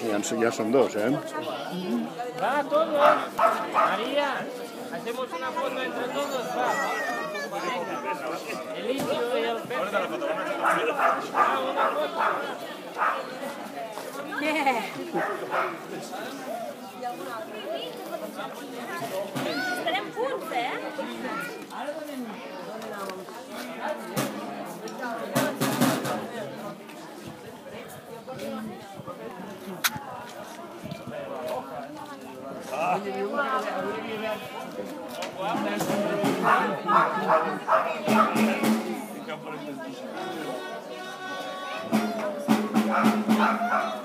Ya son dos, ¿eh? Va, todos. María, hacemos una foto entre todos, va. El indio y el Pepe. Va, una foto. Estarem punts, eh? Ah.